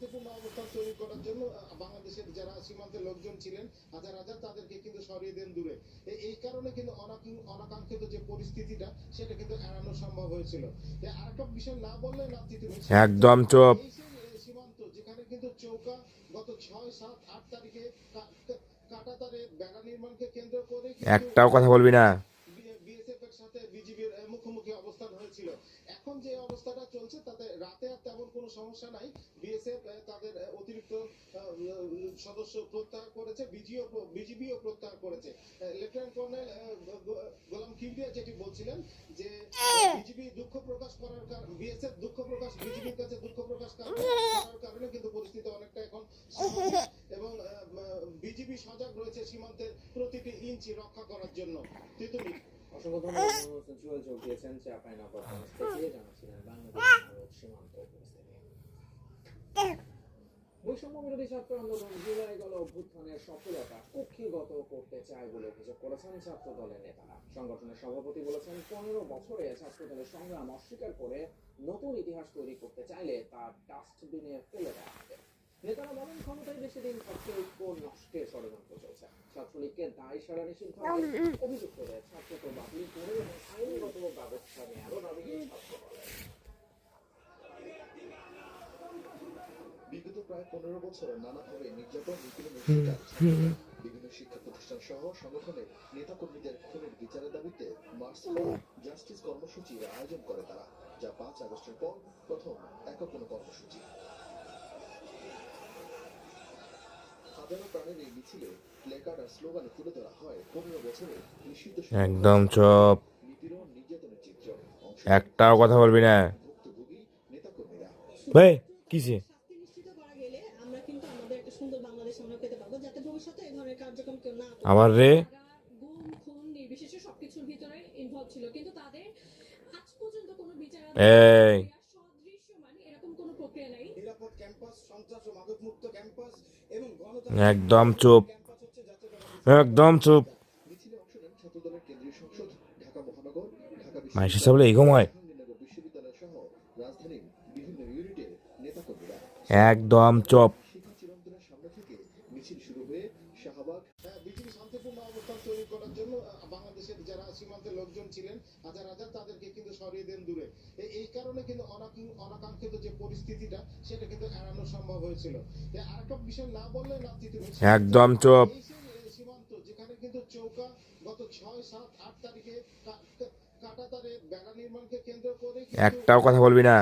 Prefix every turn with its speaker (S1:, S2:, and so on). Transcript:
S1: শান্তিপূর্ণ অবস্থান তৈরি করার জন্য বাংলাদেশের যারা সীমান্তের লোকজন ছিলেন হাজার হাজার তাদেরকে কিন্তু সরিয়ে দেন দূরে। এই কারণে কিন্তু অনাকাঙ্ক্ষিত যে পরিস্থিতিটা সেটা কিন্তু এড়ানো সম্ভব হয়েছিল। আরেকটা বিষয় না বললে না তুমি
S2: একদম চুপ।
S1: সীমান্ত যেখানে কিন্তু চৌকা গত 6, 7, 8 তারিখে কাটাতারে বেড়া নির্মাণকে কেন্দ্র করে
S2: একটাও কথা বলবি না।
S1: বিএসএফ এর সাথে বিজিবির মুখোমুখি অবস্থান হয়েছিল। এখন যে অবস্থাটা চলছে তাতে রাতে আর তেমন কোনো সমস্যা নাই। বিএসএফ তাদের অতিরিক্ত সদস্য প্রত্যাহার করেছে, বিজিবিও প্রত্যাহার করেছে। লেফটেন্যান্ট কর্নেল গোলাম কিবরিয়া যেটি বলছিলেন যে বিজিবি দুঃখ প্রকাশ করার কারণে বিএসএফ দুঃখ প্রকাশ বিজিবির কাছে দুঃখ প্রকাশ করার কারণে কিন্তু পরিস্থিতি অনেকটা এখন স্বাভাবিক এবং বিজিবি সজাগ রয়েছে সীমান্তের প্রতিটি ইঞ্চি রক্ষা করার জন্য। তুমি
S3: অসংখ্য ধন্যবাদ চুয়াল যোগ দিয়েছেন চাঁপাইনবাবগঞ্জ থেকে জানাচ্ছিলেন বাংলাদেশ সীমান্ত পরিস্থিতি। বৈষম্য বিরোধী ছাত্র আন্দোলন জুলাই গণ অভ্যুত্থানের সফলতা কক্ষিগত করতে চায় বলে অভিযোগ করেছেন ছাত্র দলের নেতারা। সংগঠনের সভাপতি বলেছেন ১৫ বছরে ছাত্র দলের সংগ্রাম অস্বীকার করে নতুন ইতিহাস তৈরি করতে চাইলে তা ডাস্টবিনে ফেলে দেওয়া হবে। নেতারা বলেন ক্ষমতায় বেশি দিন থাকতে ঐক্য নষ্টের ষড়যন্ত্র চলছে। ছাত্রলীগকে দায় সারা নিষিদ্ধভাবে অভিযোগ করে ছাত্রকে বাতিল করে এবং আইনগত ব্যবস্থা নেওয়ারও দাবি ছাত্র দলের।
S4: বিগত প্রায় ১৫ বছর নানাভাবে নির্যাতন বিভিন্ন শিক্ষা প্রতিষ্ঠান সহ সংগঠনের নেতাকর্মীদের খুনের বিচারের দাবিতে মার্চ ফর জাস্টিস কর্মসূচির আয়োজন করে তারা, যা ৫ আগস্টের পর প্রথম একক কোনো কর্মসূচি। হাজারো প্রাণের এই মিছিলে প্লেকার্ড আর স্লোগানে তুলে ধরা হয় ১৫ বছরে নিষিদ্ধ
S2: একদম চুপ।
S4: নিপীড়ন নির্যাতনের চিত্র।
S2: একটাও কথা বলবি না।
S4: ভুক্তভোগী নেতাকর্মীরা
S2: ভাই কিসে আবার রে এই
S1: নিরাপদ ক্যাম্পাস, সন্ত্রাস ও মাদকমুক্ত ক্যাম্পাস এবং
S2: একদম চুপ, একদম চুপ।
S4: মিছিলে অংশ নেন ছাত্রদলের কেন্দ্রীয় সংসদ, ঢাকা মহানগর, ঢাকা
S2: মাইসে সাবলে এই ঘুমায়।
S4: জাহাঙ্গীরনগর বিশ্ববিদ্যালয় সহ রাজধানীর বিভিন্ন ইউনিটের নেতাকর্মীরা।
S2: একদম চুপ।
S4: শিক্ষা চিরন্তনের সামনে থেকে মিছিল শুরু হয়ে শাহবাগ।
S1: বিজিবি শান্তিপূর্ণ অবস্থান তৈরি করার জন্য বাংলাদেশের যারা সীমান্তের লোকজন ছিলেন হাজার হাজার তাদেরকে কিন্তু সরিয়ে দেন দূরে। এই কারণে কিন্তু অনাকাঙ্ক্ষিত যে পরিস্থিতিটা সেটা কিন্তু এড়ানো সম্ভব হয়েছিল। আরেকটা বিষয় না বললে না তুমি
S2: একদম চুপ।
S1: সীমান্ত যেখানে কিন্তু চৌকা গত 6, 7, 8 তারিখে কাটাতারে বেড়া নির্মাণকে কেন্দ্র করে
S2: একটাও কথা বলবি না।